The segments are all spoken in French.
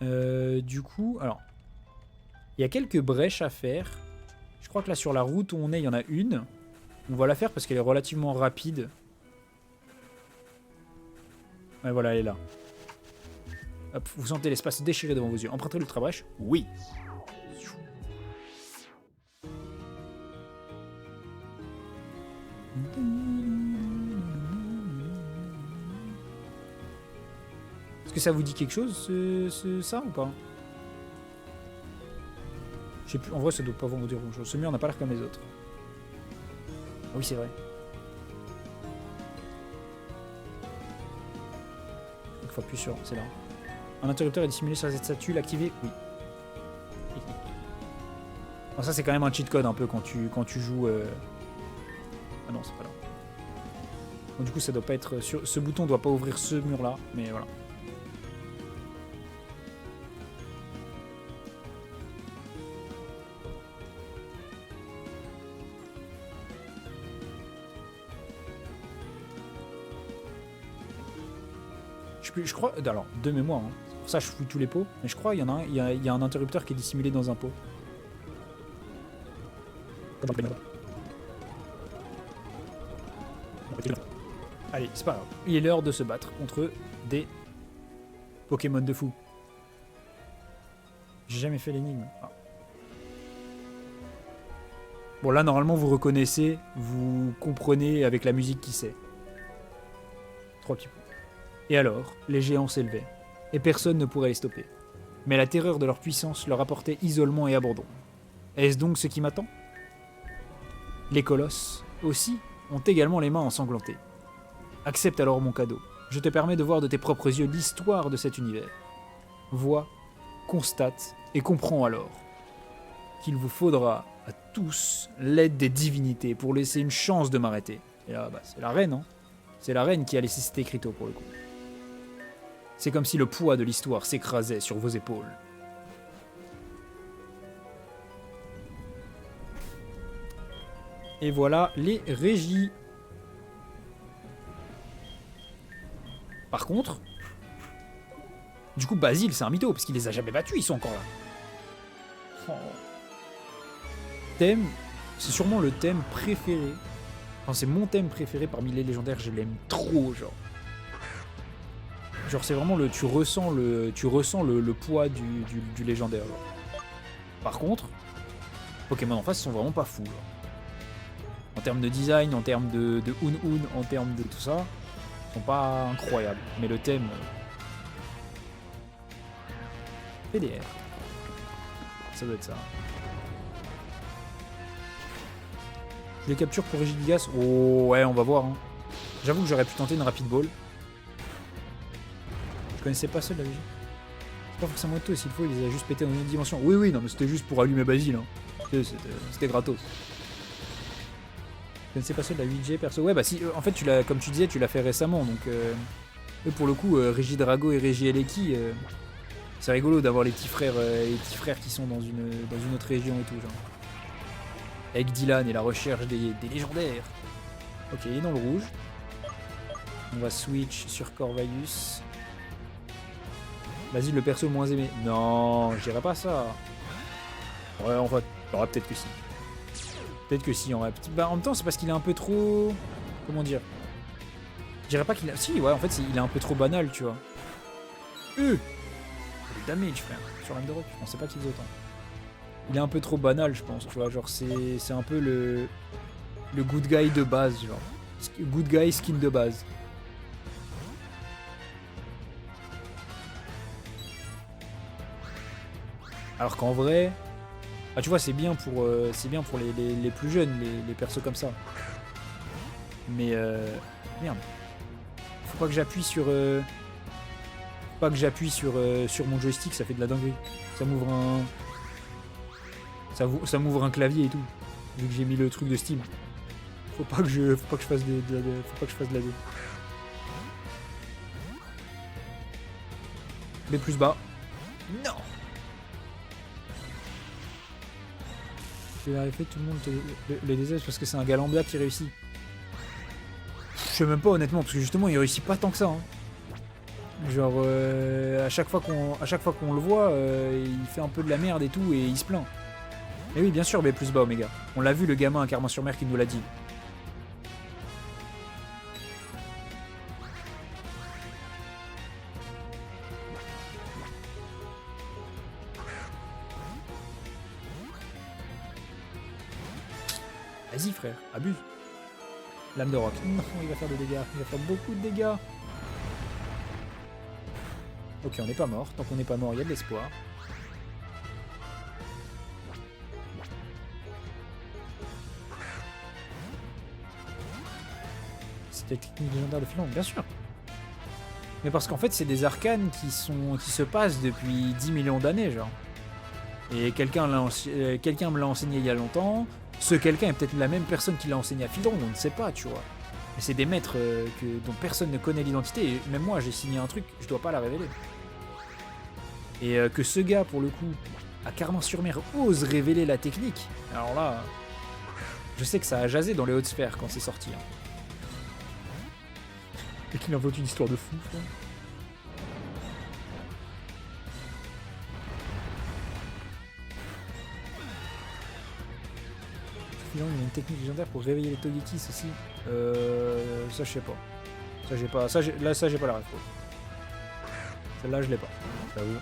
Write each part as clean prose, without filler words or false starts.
Du coup, alors, il y a quelques brèches à faire. Je crois que là, sur la route où on est, il y en a une. On va la faire parce qu'elle est relativement rapide. Ouais, voilà, elle est là. Hop, vous sentez l'espace déchiré devant vos yeux. Empruntez l'ultra brèche? Oui. Est-ce que ça vous dit quelque chose, ça, ou pas? Je sais plus, en vrai, ça doit pas vous dire grand-chose. Ce mur n'a pas l'air comme les autres. Ah oui, c'est vrai. Une fois plus sûr, c'est là. Un interrupteur est dissimulé sur cette statue, l'activer? Oui. Bon, ça, c'est quand même un cheat code un peu quand tu joues. Ah non, c'est pas là. Bon, du coup, ça doit pas être. Ce bouton doit pas ouvrir ce mur là, mais voilà. Je crois. Alors, de mémoire, hein. Pour ça, je fouille tous les pots, mais je crois qu'il y en a un. Il y a un interrupteur qui est dissimulé dans un pot. Allez, c'est pas grave. Il est l'heure de se battre contre des Pokémon de fou. J'ai jamais fait l'énigme. Ah. Bon, là, normalement, vous reconnaissez, vous comprenez avec la musique qui c'est. 3 petits points. Et alors, les géants s'élevaient, et personne ne pourrait les stopper. Mais la terreur de leur puissance leur apportait isolement et abandon. Est-ce donc ce qui m'attend? Les colosses, aussi, ont également les mains ensanglantées. Accepte alors mon cadeau. Je te permets de voir de tes propres yeux l'histoire de cet univers. Vois, constate et comprends alors qu'il vous faudra à tous l'aide des divinités pour laisser une chance de m'arrêter. Et là, bah, c'est la reine, hein. C'est la reine qui a laissé cet écriteau pour le coup. C'est comme si le poids de l'histoire s'écrasait sur vos épaules. Et voilà les régies. Par contre, du coup, Basile, c'est un mytho, parce qu'il les a jamais battus, ils sont encore là. Oh. Thème, c'est sûrement le thème préféré. Enfin, c'est mon thème préféré parmi les légendaires, je l'aime trop, genre. Genre, c'est vraiment le. Tu ressens le poids du légendaire, genre. Par contre, Pokémon en face sont vraiment pas fous, genre. En termes de design, en termes de un, en termes de tout ça, ils sont pas incroyables. Mais le thème. PDR. Ça doit être ça. Je les capture pour Régigigas. Oh ouais, on va voir. Hein. J'avoue que j'aurais pu tenter une rapid ball. Je connaissais pas celle de la Régie. C'est pas forcément tout, s'il faut, il les a juste pété dans une autre dimension. Oui, oui, non, mais c'était juste pour allumer Basile. Hein. C'était gratos. Je connaissais pas celle de la 8G perso. Ouais, bah si, en fait, comme tu disais, tu l'as fait récemment. Donc, pour le coup, Régi Drago et Régi Eleki, c'est rigolo d'avoir les petits frères qui sont dans une autre région et tout, genre. Avec Dylan et la recherche des légendaires. Ok, il est dans le rouge. On va switch sur Corvalius. Vas-y, le perso moins aimé. Non, je dirais pas ça. Ouais, en fait, peut-être que si. Peut-être que si, en vrai. Bah, en même temps, c'est parce qu'il est un peu trop... Comment dire? Je dirais pas qu'il a... Si, ouais, en fait, il est un peu trop banal, tu vois. Le damage, frère. Sur l'Underrock, je pensais pas qu'il faisait autant. Il est un peu trop banal, je pense, tu vois. Genre, c'est un peu le good guy de base, genre. Good guy skin de base. Alors qu'en vrai... Ah, tu vois, c'est bien pour les plus jeunes, les persos comme ça. Mais... Merde. Faut pas que j'appuie sur... Faut pas que j'appuie sur mon joystick, ça fait de la dinguerie. Ça m'ouvre un... Ça m'ouvre un clavier et tout. Vu que j'ai mis le truc de Steam. Faut pas que je fasse de la D. B plus bas. Non. Je vais arriver, tout le monde le déseste parce que c'est un Galambia qui réussit. Je sais même pas honnêtement, parce que justement il réussit pas tant que ça. Hein. Genre, à chaque fois qu'on le voit, il fait un peu de la merde et tout, et il se plaint. Mais oui, bien sûr, B plus bas, Oméga. On l'a vu, le gamin à Carmin-sur-Mer qui nous l'a dit. Vas-y, frère, abuse. Lame de roc. Non, il va faire des dégâts. Il va faire beaucoup de dégâts. Ok, on n'est pas mort. Tant qu'on n'est pas mort, il y a de l'espoir. C'était technique légendaire de filon, bien sûr. Mais parce qu'en fait, c'est des arcanes qui se passent depuis 10 millions d'années, genre. Et quelqu'un me l'a enseigné il y a longtemps. Ce quelqu'un est peut-être la même personne qui l'a enseigné à Fildron, on ne sait pas, tu vois. Mais c'est des maîtres dont personne ne connaît l'identité. Et même moi, j'ai signé un truc, je dois pas la révéler. Et que ce gars, pour le coup, à Carmin-sur-Mer, ose révéler la technique. Alors là, je sais que ça a jasé dans les hautes sphères quand c'est sorti. Hein. Et qu'il invente une histoire de fou, quoi. Il y a une technique légendaire pour réveiller les Togekis aussi. Ça je sais pas. Ça j'ai pas. Ça j'ai pas la réponse. Celle-là je l'ai pas. J'avoue.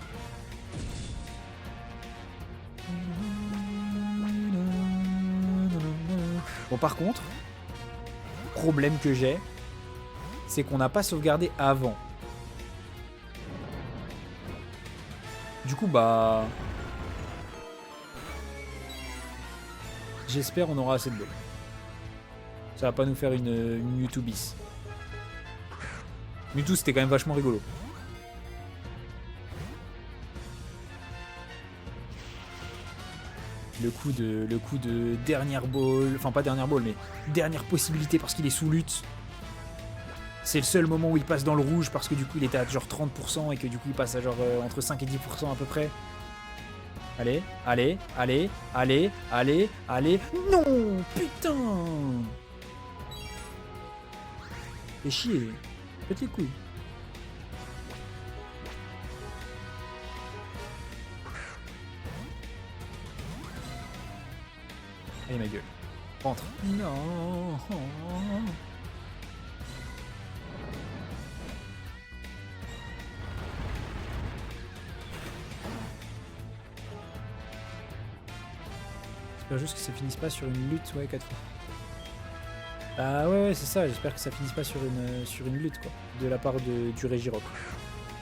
Bon par contre, problème que j'ai, c'est qu'on n'a pas sauvegardé avant. Du coup bah. J'espère on aura assez de bol. Ça va pas nous faire une Mewtwo bis. Mewtwo c'était quand même vachement rigolo. Le coup de dernière ball, enfin pas dernière ball mais dernière possibilité parce qu'il est sous lutte. C'est le seul moment où il passe dans le rouge parce que du coup il était à genre 30% et que du coup il passe à genre entre 5 et 10% à peu près. Allez, allez, allez, allez, allez, allez. Non, putain. Fais chier. Pète les couilles. Allez ma gueule. Rentre. Non. J'espère juste que ça finisse pas sur une lutte, ouais, 4 fois. Ah ouais, c'est ça, j'espère que ça finisse pas sur une lutte, quoi, de la part du Régirock.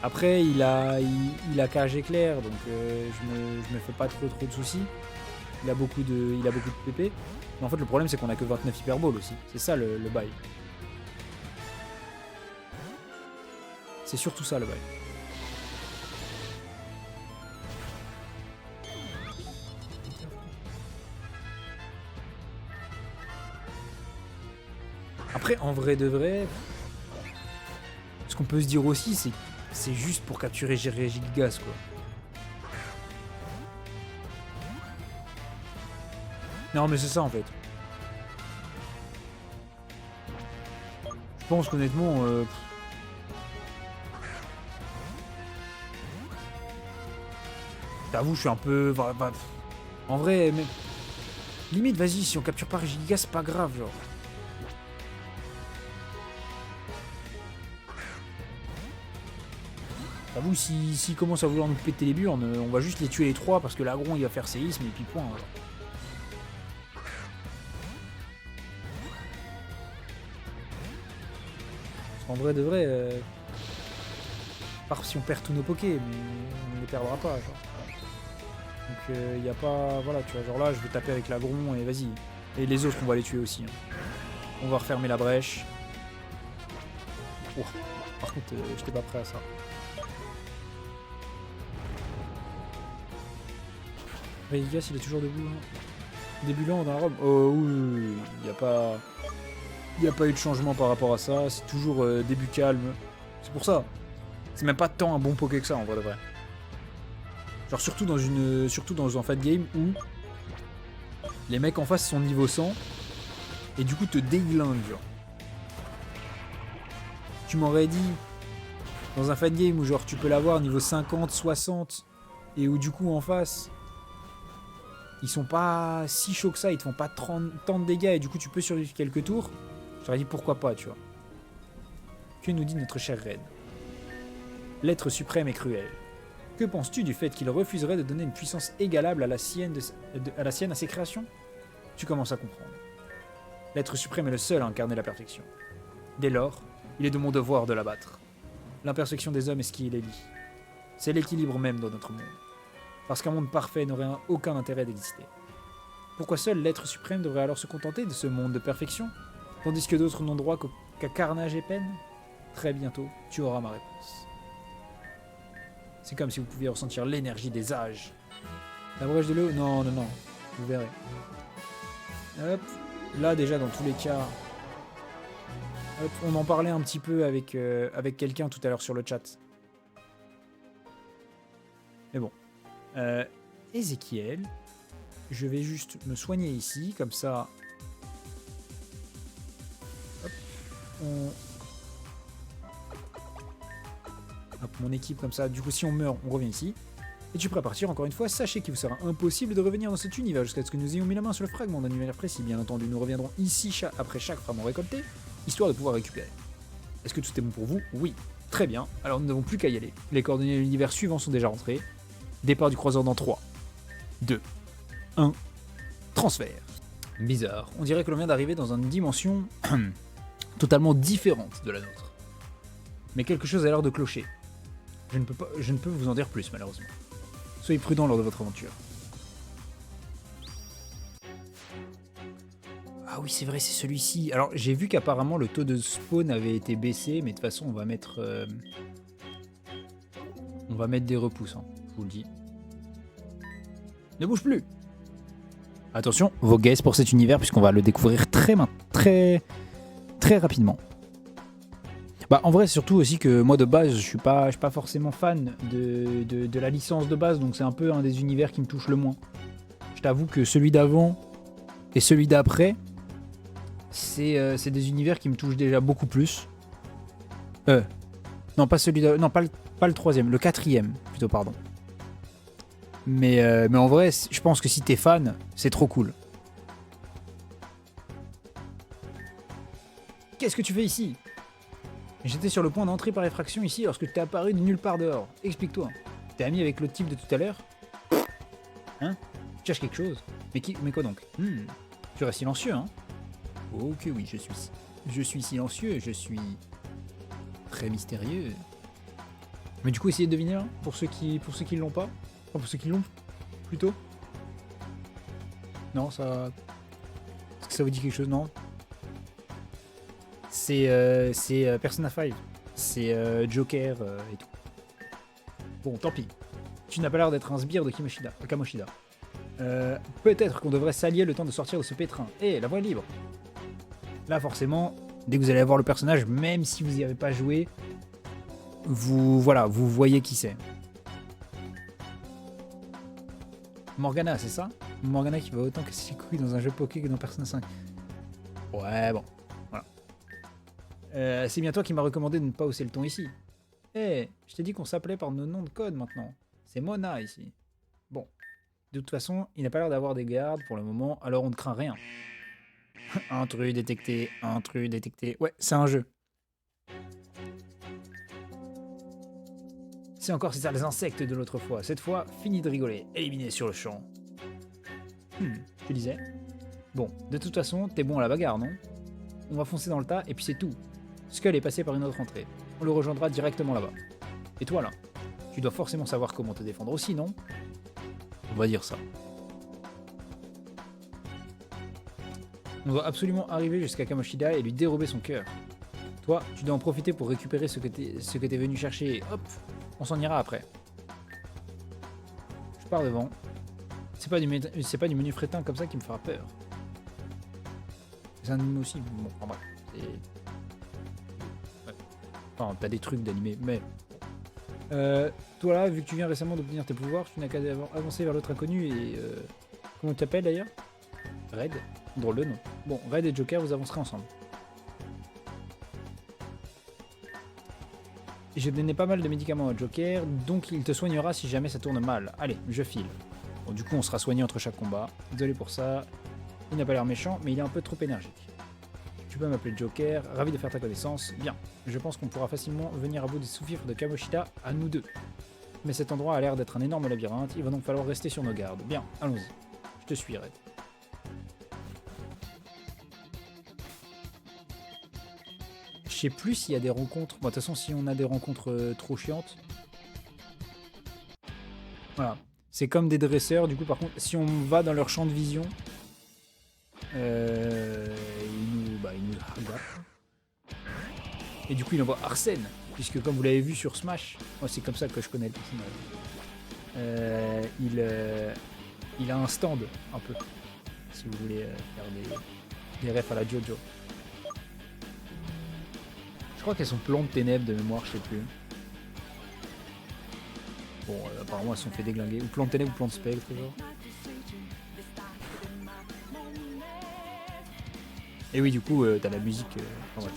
Après, il a cage éclair, donc je me fais pas trop de soucis. Il a beaucoup de PP. Mais en fait, le problème, c'est qu'on a que 29 hyperballs aussi. C'est ça le bail. C'est surtout ça le bail. Après, en vrai de vrai, ce qu'on peut se dire aussi, c'est juste pour capturer Régigas, quoi. Non, mais c'est ça en fait. Je pense qu'honnêtement, j'avoue, je suis un peu. En vrai, mais limite, vas-y, si on capture pas Régigas, c'est pas grave, genre. J'avoue, s'il commence à vouloir nous péter les burnes, on va juste les tuer les trois parce que l'agron il va faire séisme et puis point. Alors. En vrai de vrai, part si on perd tous nos pokés, mais on ne les perdra pas. Genre. Donc il n'y a pas, voilà, tu vois, genre là je vais taper avec l'agron et vas-y. Et les autres on va les tuer aussi. Hein. On va refermer la brèche. Oh, par contre j'étais pas prêt à ça. Régigas il est toujours debout. Hein. Débutant dans la robe. Oh oui, il n'y a pas. Il n'y a pas eu de changement par rapport à ça, c'est toujours début calme. C'est pour ça. C'est même pas tant un bon poké que ça en vrai de vrai. Genre surtout dans un fight game où les mecs en face sont niveau 100 et du coup te déglinguent genre. Tu m'aurais dit Dans un fan game où genre tu peux l'avoir niveau 50, 60, et où du coup en face, ils sont pas si chauds que ça, ils te font pas tant de dégâts, et du coup tu peux survivre quelques tours, j'aurais dit pourquoi pas, tu vois. Que nous dit notre cher Red? L'être suprême est cruel. Que penses-tu du fait qu'il refuserait de donner une puissance égalable à la sienne à ses créations? Tu commences à comprendre. L'être suprême est le seul à incarner la perfection. Dès lors, il est de mon devoir de l'abattre. L'imperfection des hommes est ce qui les lie. C'est l'équilibre même dans notre monde. Parce qu'un monde parfait n'aurait aucun intérêt d'exister. Pourquoi seul l'être suprême devrait alors se contenter de ce monde de perfection, tandis que d'autres n'ont droit qu'à carnage et peine? Très bientôt, tu auras ma réponse. C'est comme si vous pouviez ressentir l'énergie des âges. La brèche de l'eau? Non, non, non. Vous verrez. Hop. Là, déjà, dans tous les cas... Hop, on en parlait un petit peu avec quelqu'un tout à l'heure sur le chat. Mais bon. Ézéchiel. Je vais juste me soigner ici, comme ça... Hop. Hop, mon équipe comme ça, du coup si on meurt, on revient ici. Et tu es prêt à partir encore une fois, sachez qu'il vous sera impossible de revenir dans cet univers jusqu'à ce que nous ayons mis la main sur le fragment d'un univers précis. Bien entendu, nous reviendrons ici après chaque fragment récolté, histoire de pouvoir récupérer. Est-ce que tout est bon pour vous? Oui. Très bien, alors nous n'avons plus qu'à y aller. Les coordonnées de l'univers suivant sont déjà rentrées. Départ du croiseur dans 3, 2, 1, transfert. Bizarre, on dirait que l'on vient d'arriver dans une dimension totalement différente de la nôtre. Mais quelque chose a l'air de clocher. Je ne peux vous en dire plus, malheureusement. Soyez prudents lors de votre aventure. Ah oui, c'est vrai, c'est celui-ci. Alors, j'ai vu qu'apparemment, le taux de spawn avait été baissé, mais de toute façon, on va mettre des repousses, hein, je vous le dis. Ne bouge plus! Attention, vos guesses pour cet univers, puisqu'on va le découvrir très rapidement. Bah, en vrai, c'est surtout aussi que moi de base, je suis pas forcément fan de la licence de base, donc c'est un peu un des univers qui me touche le moins. Je t'avoue que celui d'avant et celui d'après, c'est des univers qui me touchent déjà beaucoup plus. Non, pas celui d'avant, non, pas le troisième, le quatrième plutôt, pardon. Mais en vrai, je pense que si t'es fan, c'est trop cool. Qu'est-ce que tu fais ici? J'étais sur le point d'entrer par effraction ici lorsque tu t'es apparu de nulle part dehors. Explique-toi. T'es ami avec l'autre type de tout à l'heure? Hein? Tu cherches quelque chose? Mais quoi donc? Tu restes silencieux, hein? Oh que oui, je suis silencieux, je suis très mystérieux. Mais du coup, essayez de deviner là, pour ceux qui l'ont pas. Enfin, pour ceux qui l'ont, plutôt. Non, ça... Est-ce que ça vous dit quelque chose? Non. C'est Persona 5. C'est Joker et tout. Bon, tant pis. Tu n'as pas l'air d'être un sbire de Kamoshida. Peut-être qu'on devrait s'allier le temps de sortir de ce pétrin. La voie est libre. Là, forcément, dès que vous allez avoir le personnage, même si vous n'y avez pas joué, vous voyez qui c'est. Morgana, c'est ça? Morgana qui va autant casser les couilles dans un jeu Poké que dans Persona 5. Ouais, bon. Voilà. C'est bien toi qui m'as recommandé de ne pas hausser le ton ici. Je t'ai dit qu'on s'appelait par nos noms de code maintenant. C'est Mona ici. Bon. De toute façon, il n'a pas l'air d'avoir des gardes pour le moment, alors on ne craint rien. Intrus détecté. Ouais, c'est un jeu. C'est encore ces sales insectes de l'autre fois. Cette fois, fini de rigoler. Éliminé sur le champ. Tu disais? Bon, de toute façon, t'es bon à la bagarre, non? On va foncer dans le tas et puis c'est tout. Skull est passé par une autre entrée. On le rejoindra directement là-bas. Et toi là? Tu dois forcément savoir comment te défendre aussi, non? On va dire ça. On doit absolument arriver jusqu'à Kamoshida et lui dérober son cœur. Toi, tu dois en profiter pour récupérer ce que t'es venu chercher et hop, on s'en ira après. Je pars devant. C'est pas du menu frétin comme ça qui me fera peur. C'est un anime aussi. Bon, enfin bref. Ouais. Enfin, t'as des trucs d'animé, mais... toi là, vu que tu viens récemment d'obtenir tes pouvoirs, tu n'as qu'à avancer vers l'autre inconnu et... Comment tu t'appelles d'ailleurs? Red? Drôle de nom. Bon, Red et Joker, vous avancerez ensemble. J'ai donné pas mal de médicaments à Joker, donc il te soignera si jamais ça tourne mal. Allez, je file. Bon, du coup, on sera soigné entre chaque combat. Désolé pour ça. Il n'a pas l'air méchant, mais il est un peu trop énergique. Tu peux m'appeler Joker, ravi de faire ta connaissance. Bien, je pense qu'on pourra facilement venir à bout des sous-fifres de Kamoshida à nous deux. Mais cet endroit a l'air d'être un énorme labyrinthe, il va donc falloir rester sur nos gardes. Bien, allons-y. Je te suis, Red. Je sais plus s'il y a des rencontres. Bon, de toute façon, si on a des rencontres trop chiantes. Voilà. C'est comme des dresseurs, du coup, par contre, si on va dans leur champ de vision, il nous regarde. Et du coup, il envoie Arsène, puisque comme vous l'avez vu sur Smash, moi c'est comme ça que je connais le personnage. Il a un stand, un peu, si vous voulez faire des refs à la JoJo. Je crois qu'elles sont plantes de ténèbres de mémoire, je sais plus. Bon, apparemment elles se sont fait déglinguer. Ou plantes de ténèbres ou plantes de spectre, genre. Et oui, du coup, t'as la musique. Enfin, ouais.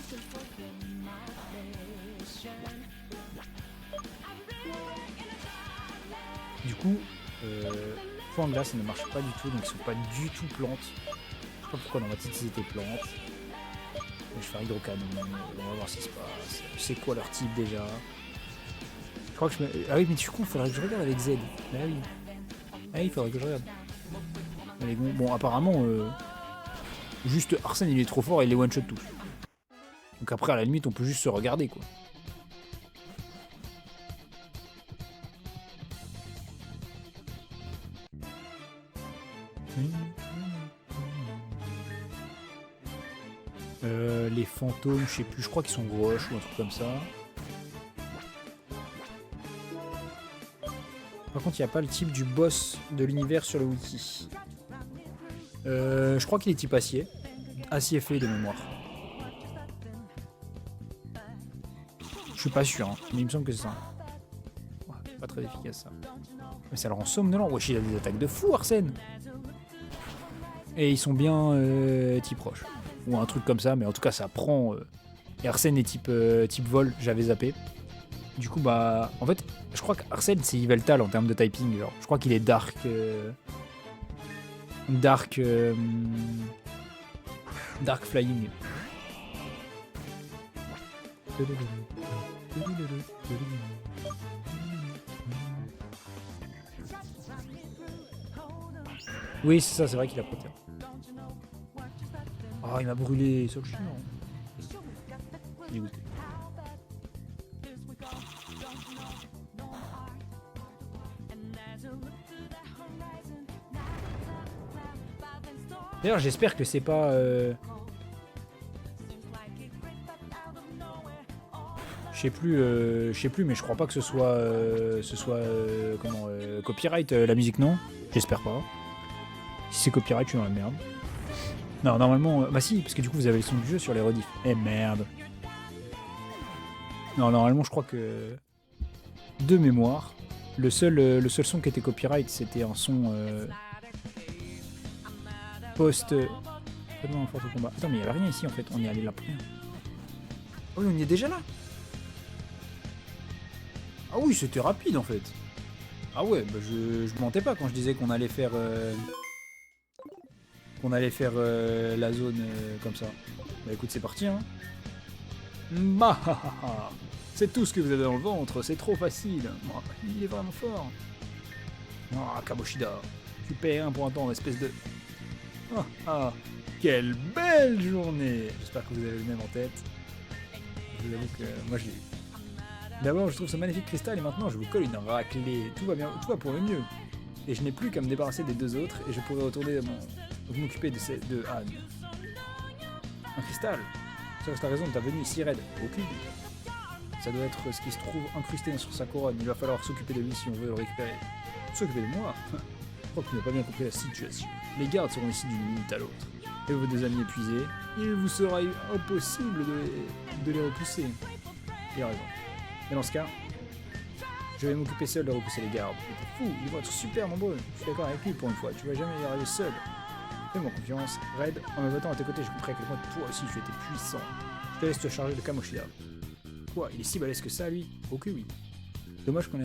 Du coup, feu en glace, ça ne marche pas du tout, donc ils sont pas du tout plantes. Je sais pas pourquoi dans ma petite ils étaient plantes. Je vais faire hydrocanon, on va voir ce qui se passe. C'est quoi leur type déjà? Je crois que je me... Ah oui, mais du coup, il faudrait que je regarde avec Z. Ah oui. Ah oui, il faudrait que je regarde. Allez, bon, apparemment, juste Arsène il est trop fort et il les one-shot tous. Donc après, à la limite, on peut juste se regarder, quoi. Les fantômes, je sais plus, je crois qu'ils sont gauches ou un truc comme ça. Par contre, il n'y a pas le type du boss de l'univers sur le wiki. Je crois qu'il est type acier. Acier fait de mémoire. Je suis pas sûr, hein, mais il me semble que c'est ça. Ouais, pas très efficace ça. Mais ça le rend somnolent. Wesh, il a des attaques de fou, Arsène. Et ils sont bien type roche. Ou un truc comme ça, mais en tout cas ça prend. Et Arsène est type vol, j'avais zappé. Du coup, bah. En fait, je crois qu'Arsène c'est Yveltal en termes de typing. Genre. Je crois qu'il est dark. Dark flying. Oui, c'est ça, c'est vrai qu'il a protégé. Oh, il m'a brûlé sur le chien. Dégoûté. D'ailleurs, j'espère que c'est pas. Je sais plus, mais je crois pas que ce soit, copyright la musique, non? J'espère pas. Si c'est copyright, je suis dans la merde. Non, normalement, bah si, parce que du coup vous avez le son du jeu sur les rediffs. Eh merde. Non, normalement, je crois que de mémoire, le seul son qui était copyright, c'était un son post. Vraiment fort au combat. Attends, mais il y avait rien ici en fait. On est allé là pour rien. Oh oui, on y est déjà là. Ah oui, c'était rapide en fait. Ah ouais, bah je mentais pas quand je disais qu'on allait faire la zone comme ça. Bah écoute, c'est parti hein. Bah c'est tout ce que vous avez dans le ventre, c'est trop facile. Oh, il est vraiment fort. Ah, Kamoshida, tu payes un pour un temps, espèce de... Ah, quelle belle journée. J'espère que vous avez le même en tête. Je vous avoue que moi je l'ai eu. D'abord, je trouve ce magnifique cristal et maintenant je vous colle une raclée. Tout va bien, tout va pour le mieux. Et je n'ai plus qu'à me débarrasser des deux autres et je pourrai retourner m'occuper de Anne. Un cristal. Sauf ta raison de ta venue ici, Red. Aucune. Ça doit être ce qui se trouve incrusté sur sa couronne. Il va falloir s'occuper de lui si on veut le récupérer. S'occuper de moi? Je crois que tu n'as pas bien compris la situation. Les gardes seront ici d'une minute à l'autre. Et vos deux amis épuisés, il vous sera impossible de les repousser. Il a raison. Mais dans ce cas, je vais m'occuper seul de repousser les gardes. T'es fou, ils vont être super nombreux. Je suis d'accord avec lui pour une fois, tu vas jamais y arriver seul. Fais-moi confiance, Red, en me votant à tes côtés, je comprends à quel point toi aussi tu étais puissant. Je te laisse te charger de Kamoshida. Quoi, il est si balèze que ça, lui? Ok, oui. Dommage qu'on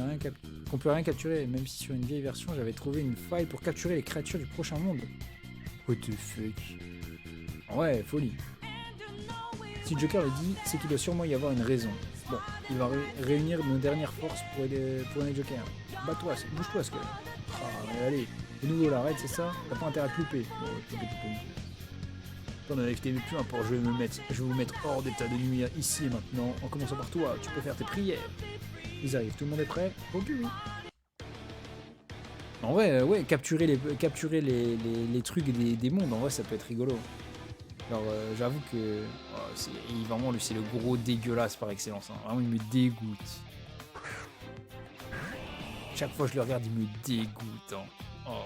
peut rien capturer, même si sur une vieille version, j'avais trouvé une faille pour capturer les créatures du prochain monde. What the fuck? Ouais, folie. Si Joker le dit, c'est qu'il doit sûrement y avoir une raison. Bon, il va réunir nos dernières forces pour aider Joker. Bats-toi, bouge-toi, ce que... Ah, mais allez, de nouveau la raid, c'est ça? T'as pas intérêt à te louper. Attends, avec peu importe, je vais vous mettre hors d'état de nuire ici et maintenant, en commençant par toi, tu peux faire tes prières. Ils arrivent, tout le monde est prêt? Ok, oui. En vrai, ouais, capturer les trucs des mondes, en vrai, ça peut être rigolo. Alors, j'avoue que vraiment, lui, c'est le gros dégueulasse par excellence. Hein. Vraiment, il me dégoûte. Chaque fois que je le regarde, il me dégoûte. Hein. Oh.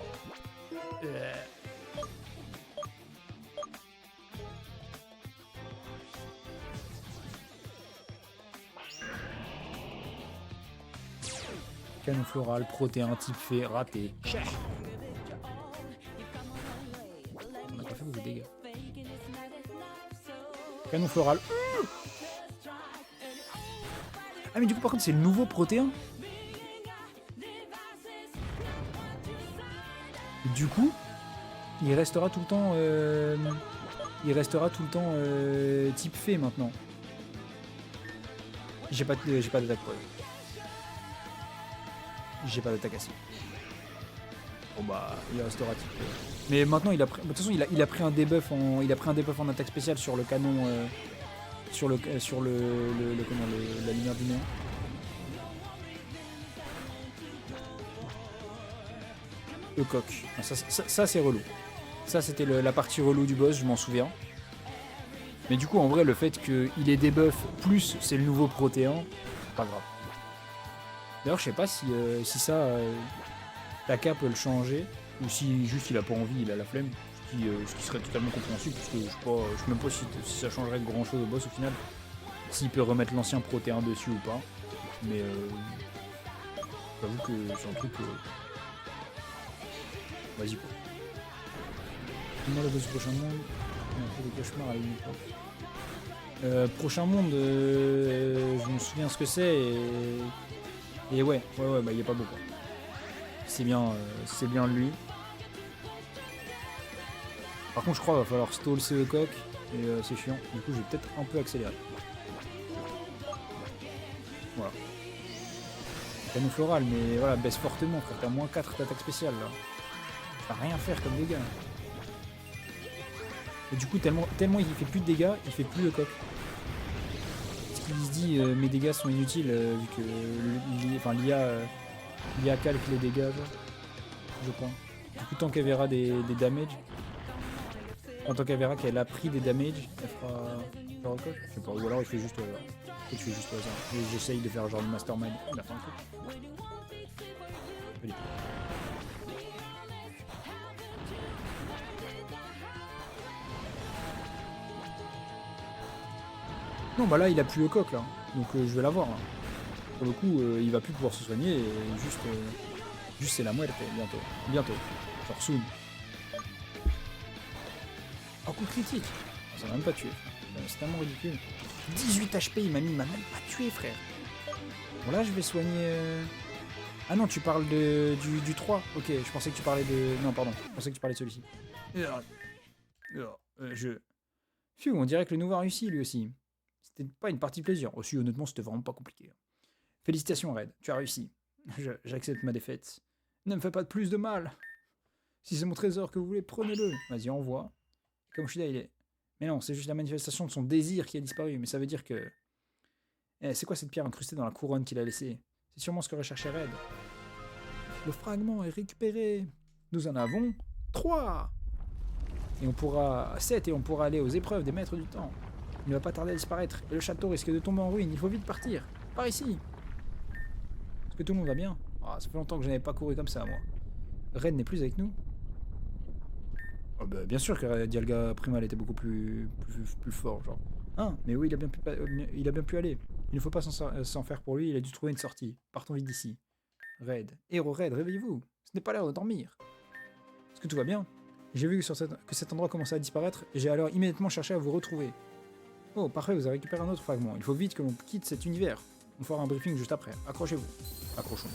Canon floral, protéin, type fait, raté. On a pas fait beaucoup de dégâts. Canon floral. Ah mais du coup par contre c'est le nouveau protéin. Du coup, il restera tout le temps, type fait maintenant. J'ai pas d'attaque quoi. J'ai pas d'attaque assez. Bon bah il restera type fait. Mais maintenant il a pris. De toute façon il a pris un debuff en attaque spéciale sur le canon. Sur la lumière du néant. Le coq. Ça c'est relou. Ça c'était la partie relou du boss, je m'en souviens. Mais du coup en vrai le fait qu'il ait debuff plus c'est le nouveau protéin, pas grave. D'ailleurs je sais pas si Taka peut le changer, ou si juste il a pas envie, il a la flemme. Ce qui serait totalement compréhensible, parce que je sais même pas si ça changerait grand chose au boss au final. S'il peut remettre l'ancien protéin dessus ou pas. Mais j'avoue que c'est un truc... Vas-y quoi. Comment le boss du prochain monde? On a fait des cauchemars à une époque. Prochain monde, je me souviens ce que c'est et ouais, bah il est pas beau quoi. C'est bien lui. Par contre, je crois qu'il va falloir stall ce coq, et c'est chiant. Du coup, je vais peut-être un peu accélérer. Voilà. Canon floral, mais voilà, baisse fortement, frère. T'as moins 4 d'attaque spéciale, là. Tu vas rien faire comme dégâts. Et du coup, tellement il fait plus de dégâts, il fait plus le coq. Parce qu'il se dit, mes dégâts sont inutiles, vu que l'IA calque les dégâts, je crois. Du coup, tant qu'elle verra des damages, en tant qu'elle verra qu'elle a pris des damages, elle fera le coq. Je sais pas, ou alors il fait juste au hasard. Et j'essaye de faire genre le mastermind. Il a fait un coup. Pas du tout. Non bah là il a plus le coq là. Donc je vais l'avoir. Hein. Pour le coup il va plus pouvoir se soigner et juste c'est la muerte bientôt. Genre soon. Un coup critique. Ça m'a même pas tué. C'est tellement ridicule. 18 HP, il m'a même pas tué, frère. Bon, là, je vais soigner... Ah non, tu parles du 3. Ok, je pensais que tu parlais de... Non, pardon. Je pensais que tu parlais de celui-ci. Phew, on dirait que le nouveau a réussi, lui aussi. C'était pas une partie plaisir. Aussi, honnêtement, c'était vraiment pas compliqué. Félicitations, Red. Tu as réussi. J'accepte ma défaite. Ne me fais pas de plus de mal. Si c'est mon trésor que vous voulez, prenez-le. Vas-y, envoie. Comme Shida, il est... Mais non, c'est juste la manifestation de son désir qui a disparu. Mais ça veut dire que... c'est quoi cette pierre incrustée dans la couronne qu'il a laissée? C'est sûrement ce que recherchait Red. Le fragment est récupéré. Nous en avons 3. Et on pourra... 7 et on pourra aller aux épreuves des maîtres du temps. Il ne va pas tarder à disparaître. Et le château risque de tomber en ruine. Il faut vite partir. Par ici. Est-ce que tout le monde va bien? Ça fait longtemps que je n'avais pas couru comme ça, moi. Red n'est plus avec nous? Oh bah, bien sûr que Dialga Primal était beaucoup plus fort, genre. Ah, mais oui, il a bien pu aller. Il ne faut pas s'en faire pour lui, il a dû trouver une sortie. Partons vite d'ici. Red. Héros Red, réveillez-vous. Ce n'est pas l'heure de dormir. Est-ce que tout va bien? J'ai vu que cet endroit commençait à disparaître, et j'ai alors immédiatement cherché à vous retrouver. Oh, parfait, vous avez récupéré un autre fragment. Il faut vite que l'on quitte cet univers. On fera un briefing juste après. Accrochez-vous. Accrochons-nous.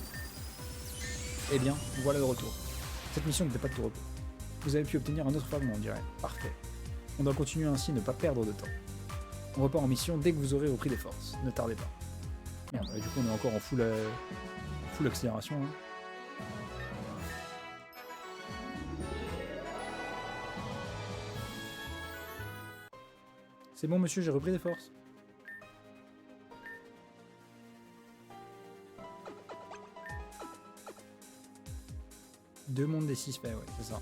Eh bien, voilà de retour. Cette mission n'était pas de tout repos. Vous avez pu obtenir un autre fragment, on dirait. Parfait. On doit continuer ainsi, ne pas perdre de temps. On repart en mission dès que vous aurez repris des forces. Ne tardez pas. Merde, du coup on est encore en full accélération. Hein. C'est bon monsieur, j'ai repris des forces. Deux mondes des 6 faits, ouais, c'est ça.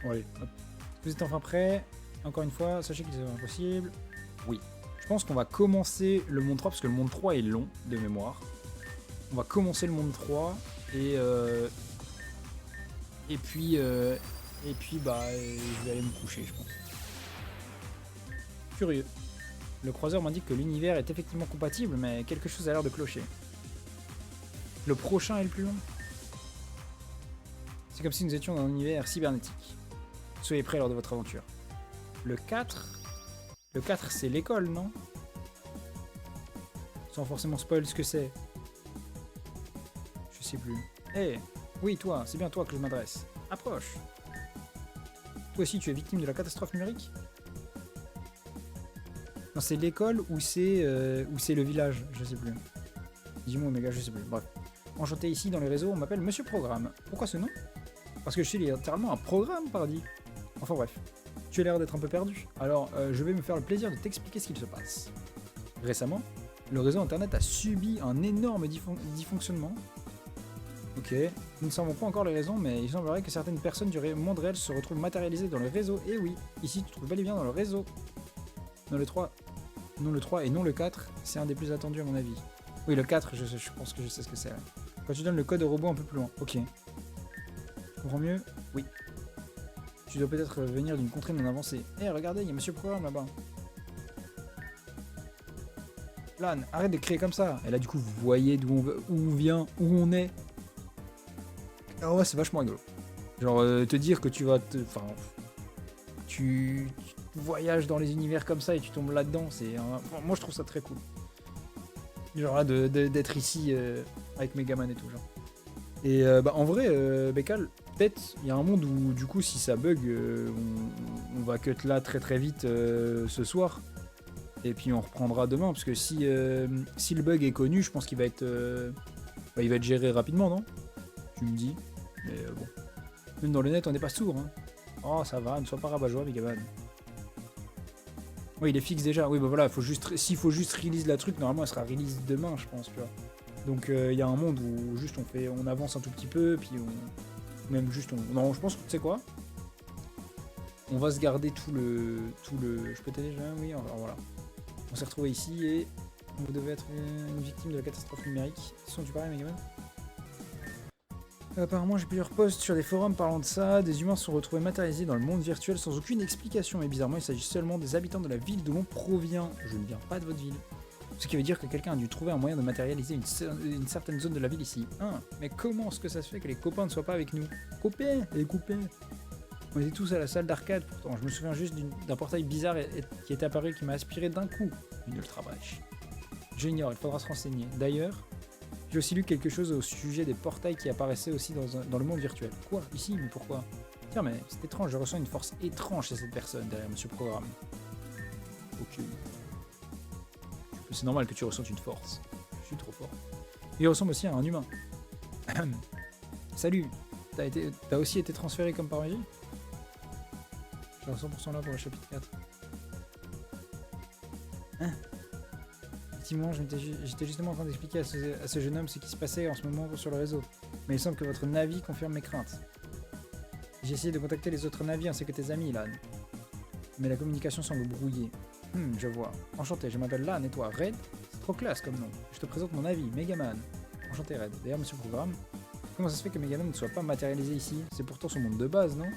Bon, allez, hop. Vous êtes enfin prêts. Encore une fois, sachez qu'il est impossible. Oui. Je pense qu'on va commencer le monde 3, parce que le monde 3 est long, de mémoire. On va commencer le monde 3, et puis, bah, je vais aller me coucher, je pense. Curieux. Le croiseur m'indique que l'univers est effectivement compatible, mais quelque chose a l'air de clocher. Le prochain est le plus long. C'est comme si nous étions dans un univers cybernétique. Soyez prêts lors de votre aventure. Le 4... Le 4, c'est l'école, non? Sans forcément spoil ce que c'est. Je sais plus. Eh, oui, toi, c'est bien toi que je m'adresse. Approche. Toi aussi, tu es victime de la catastrophe numérique? Non, c'est l'école ou c'est le village? Je sais plus. Dis-moi, mes gars, je sais plus. Bref. Enchanté ici dans les réseaux, on m'appelle Monsieur Programme. Pourquoi ce nom? Parce que je suis littéralement un programme, pardi. Enfin bref. Tu as l'air d'être un peu perdu. Alors, je vais me faire le plaisir de t'expliquer ce qu'il se passe. Récemment, le réseau internet a subi un énorme dysfonctionnement. Ok, nous ne savons pas encore les raisons, mais il semblerait que certaines personnes du monde réel se retrouvent matérialisées dans le réseau. Et oui, ici tu trouves bel et bien dans le réseau. Non le 3, non le 3 et non le 4, c'est un des plus attendus à mon avis. Oui, le 4, je pense que je sais ce que c'est. Ouais. Quand tu donnes le code au robot un peu plus loin. Ok. Tu comprends mieux? Oui. Tu dois peut-être venir d'une contrée non avancée. Eh, regardez, il y a Monsieur Programme là-bas. Lan, arrête de crier comme ça. Et là, du coup, vous voyez d'où on vient, où on est. Alors ouais, c'est vachement rigolo. Genre, te dire que tu vas te... Enfin, tu voyages dans les univers comme ça et tu tombes là-dedans, c'est... Enfin, moi, je trouve ça très cool. Genre là, d'être ici avec Megaman et tout, genre. Et bah, en vrai, Bekal, peut-être, il y a un monde où, du coup, si ça bug, on va cut là très très vite ce soir. Et puis on reprendra demain, parce que si le bug est connu, je pense qu'il va être... bah, il va être géré rapidement, non? Tu me dis. Mais bon. Même dans le net, on n'est pas sourd, hein. Oh, ça va, ne sois pas rabat-joie, Megaman. Oui, il est fixe déjà. Oui, bah voilà, s'il faut juste release la truc, normalement, elle sera release demain, je pense, tu vois. Donc, il y a un monde où juste on avance un tout petit peu, puis même juste non, je pense que, tu sais quoi? On va se garder tout le... Je peux t'aider déjà? Oui, alors voilà. On s'est retrouvé ici et vous devez être une victime de la catastrophe numérique. Sont-tu pareil, Megaman? Apparemment, j'ai plusieurs posts sur des forums parlant de ça. Des humains se sont retrouvés matérialisés dans le monde virtuel sans aucune explication. Mais bizarrement, il s'agit seulement des habitants de la ville d'où l'on provient. Je ne viens pas de votre ville. Ce qui veut dire que quelqu'un a dû trouver un moyen de matérialiser une certaine zone de la ville ici. Mais comment est-ce que ça se fait que les copains ne soient pas avec nous? Copains, les copains. On était tous à la salle d'arcade pourtant. Je me souviens juste d'un portail bizarre qui est apparu qui m'a aspiré d'un coup. Une ultra brèche. J'ignore, il faudra se renseigner. D'ailleurs, j'ai aussi lu quelque chose au sujet des portails qui apparaissaient aussi dans le monde virtuel. Quoi? Ici? Mais pourquoi? Tiens, mais c'est étrange, je ressens une force étrange chez cette personne derrière Monsieur Programme. Ok. C'est normal que tu ressentes une force. Je suis trop fort. Il ressemble aussi à un humain. Salut. T'as aussi été transféré comme par magie? Je suis à 100% là pour le chapitre 4. Hein? Effectivement, j'étais justement en train d'expliquer à ce jeune homme ce qui se passait en ce moment sur le réseau. Mais il semble que votre Navi confirme mes craintes. J'ai essayé de contacter les autres navires ainsi que tes amis, Lan. Mais la communication semble brouillée. Je vois. Enchanté, je m'appelle Lan et toi, Red? C'est trop classe comme nom. Je te présente mon avis, Megaman. Enchanté, Red. D'ailleurs, Monsieur Programme, comment ça se fait que Megaman ne soit pas matérialisé ici? C'est pourtant son monde de base, non?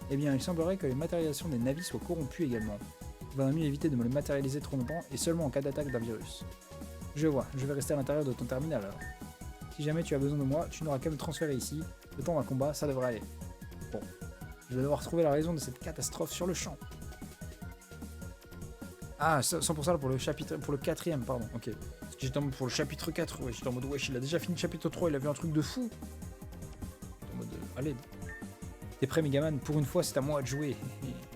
Eh bien, il semblerait que les matérialisations des navis soient corrompues également. Il vaudrait mieux éviter de me le matérialiser trop longtemps et seulement en cas d'attaque d'un virus. Je vois, je vais rester à l'intérieur de ton terminal alors. Si jamais tu as besoin de moi, tu n'auras qu'à me transférer ici. Le temps d'un combat, ça devrait aller. Bon. Je vais devoir trouver la raison de cette catastrophe sur le champ. Ah, 100% là pour le chapitre, pour le 4ème, pardon, ok. Parce que j'étais en mode pour le chapitre 4, ouais, j'étais en mode, wesh, il a déjà fini le chapitre 3, il a vu un truc de fou. J'étais en mode, allez. T'es prêt, Megaman? Pour une fois, c'est à moi de jouer.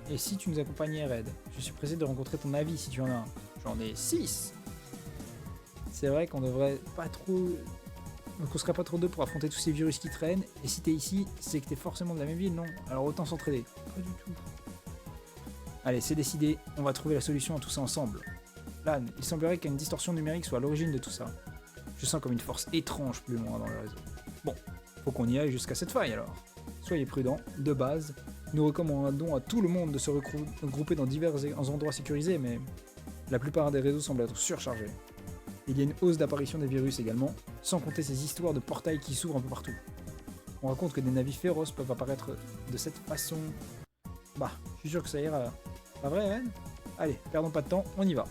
Et si tu nous accompagnais, Red? Je suis pressé de rencontrer ton avis si tu en as un. J'en ai 6. C'est vrai qu'on devrait pas trop... Donc on serait pas trop deux pour affronter tous ces virus qui traînent. Et si t'es ici, c'est que t'es forcément de la même ville, non? Alors autant s'entraider. Pas du tout. Allez, c'est décidé, on va trouver la solution à tout ça ensemble. Lan, il semblerait qu'une distorsion numérique soit à l'origine de tout ça. Je sens comme une force étrange plus loin dans le réseau. Bon, faut qu'on y aille jusqu'à cette faille alors. Soyez prudents, de base. Nous recommandons à tout le monde de se regrouper dans divers endroits sécurisés, mais la plupart des réseaux semblent être surchargés. Il y a une hausse d'apparition des virus également, sans compter ces histoires de portails qui s'ouvrent un peu partout. On raconte que des navires féroces peuvent apparaître de cette façon. Bah, je suis sûr que ça ira. Pas vrai, Ren? Allez, perdons pas de temps, on y va.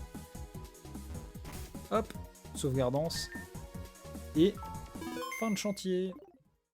Hop, sauvegardance. Et fin de chantier.